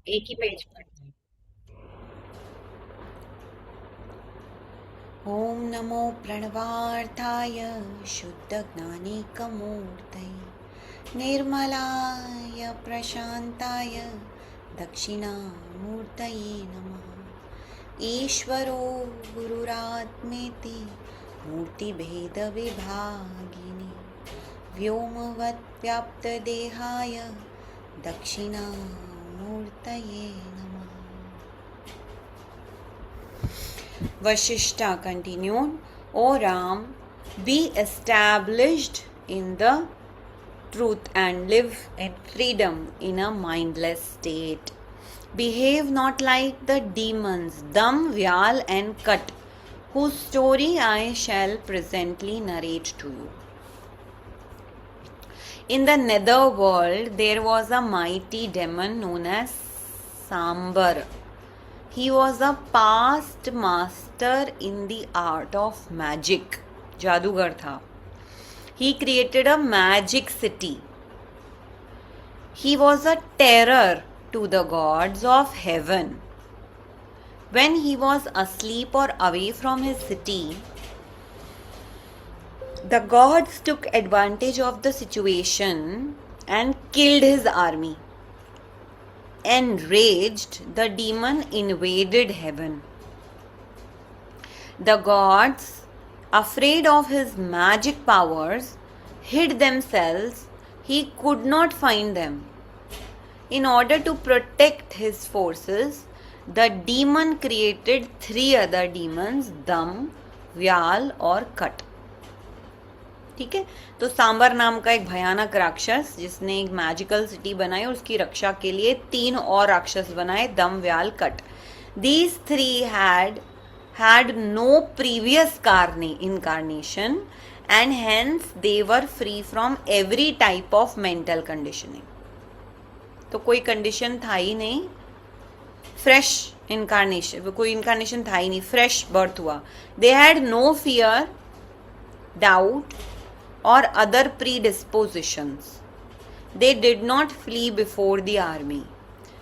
एक ही पेज पर। ॐ नमो प्रणवार्थाय शुद्धज्ञानिकमूर्तये निर्मलाय प्रशान्ताय दक्षिणामूर्तये नमः। ईश्वरो गुरुरात्मेति मूर्तिभेदविभागिने व्योमवद्व्याप्तदेहाय दक्षिणामूर्तये नमः। Vashishta continued, O Ram, be established in the truth and live in freedom in a mindless state. Behave not like the demons, Dam, Vyal, and Kat, whose story I shall presently narrate to you. In the nether world, there was a mighty demon known as Sambar. He was a past master in the art of magic. जादूगर था. He created a magic city. He was a terror to the gods of heaven. When he was asleep or away from his city, the gods took advantage of the situation and killed his army. Enraged, the demon invaded heaven. The gods, afraid of his magic powers, hid themselves. He could not find them. In order to protect his forces, the demon created 3 other demons, Dam, Vyal और Kat. ठीक है, तो सांबर नाम का एक भयानक राक्षस जिसने एक मैजिकल सिटी बनाई और उसकी रक्षा के लिए 3 और राक्षस बनाए, दम, व्याल, cut. These 3 had no previous incarnation and hence they were free from every type of mental conditioning. तो कोई कंडीशन था ही नहीं, फ्रेश इनकारनेशन, कोई इनकारनेशन था ही नहीं, फ्रेश बर्थ हुआ. They had no fear, doubt or other predispositions. They did not flee before the army.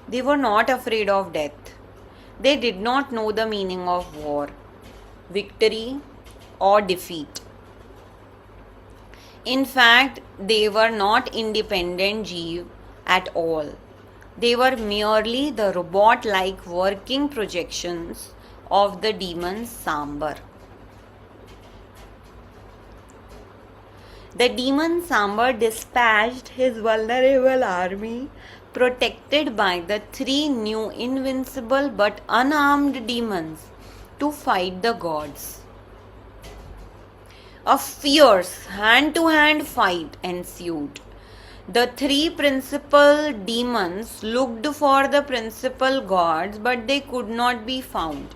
They were not afraid of death. They did not know the meaning of war, victory or defeat. In fact, they were not independent Jeev at all. They were merely the robot-like working projections of the demon Sambar. The demon Sambar dispatched his vulnerable army, protected by the 3 new invincible but unarmed demons, to fight the gods. A fierce hand-to-hand fight ensued. The 3 principal demons looked for the principal gods, but they could not be found.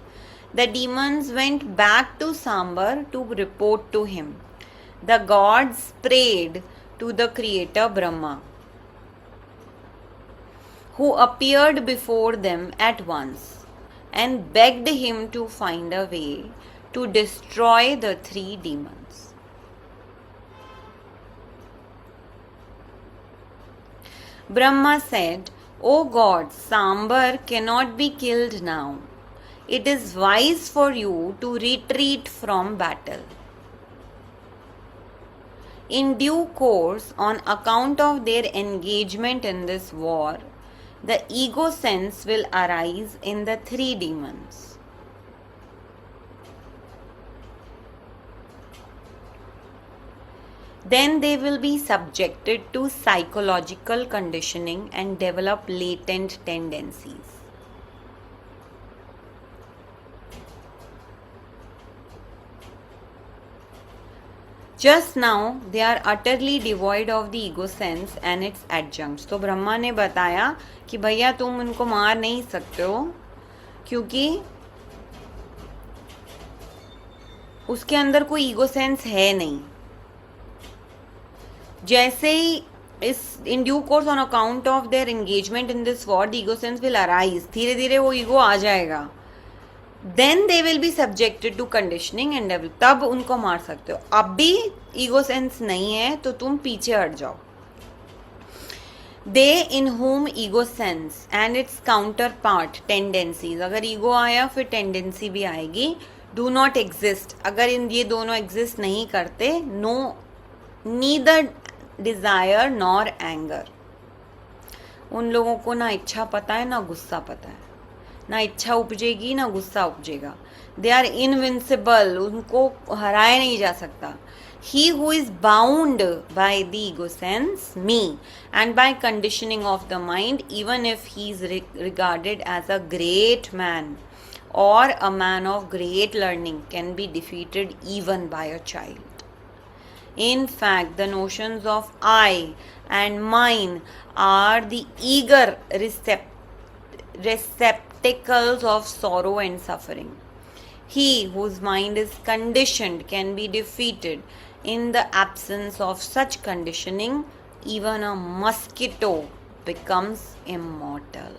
The demons went back to Sambar to report to him. The gods prayed to the creator Brahma, who appeared before them at once and begged him to find a way to destroy the 3 demons. Brahma said, O God, Sambar cannot be killed now. It is wise for you to retreat from battle. In due course, on account of their engagement in this war, the ego sense will arise in the 3 demons. Then they will be subjected to psychological conditioning and develop latent tendencies. Just now they are utterly devoid of the ego sense and its adjuncts. तो ब्रह्मा ने बताया कि भैया तुम उनको मार नहीं सकते हो क्योंकि उसके अंदर कोई ईगो सेंस है नहीं. जैसे ही इस in due course on account of their engagement in this war the ego sense will arise, धीरे धीरे वो ईगो आ जाएगा. Then they will be subjected to conditioning and develop, तब उनको मार सकते हो. अब भी ईगो सेंस नहीं है तो तुम पीछे हट जाओ. दे इन whom ego sense and its counterpart tendencies, अगर ईगो आया फिर टेंडेंसी भी आएगी. डू नॉट एग्जिस्ट, अगर इन ये दोनों एग्जिस्ट नहीं करते, no neither desire nor anger. उन लोगों को ना इच्छा पता है ना गुस्सा पता है, ना इच्छा उपजेगी ना गुस्सा उपजेगा. दे आर इनविंसिबल, उनको हराया नहीं जा सकता. He who is bound by the ego sense, me, and by conditioning of the mind, even if he is regarded as a great man or a man of great learning, can be defeated even by a child. In fact, the notions of I and mine are the eager receptacles of sorrow and suffering. He whose mind is conditioned can be defeated. In the absence of such conditioning, even a mosquito becomes immortal.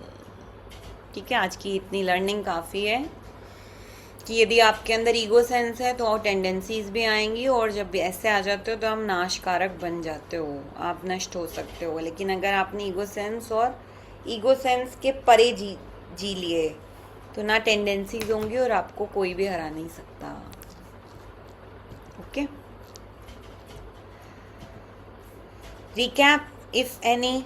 ठीक है, आज की इतनी learning काफ़ी है कि यदि आपके अंदर ईगो सेंस है तो टेंडेंसीज भी आएंगी, और जब भी ऐसे आ जाते हो तो हम नाशकारक बन जाते हो, आप नष्ट हो सकते हो. लेकिन अगर आपने ईगो सेंस और ईगो सेंस के परे जी लिए तो ना टेंडेंसीज होंगी और आपको कोई भी हरा नहीं सकता. Okay, recap if any.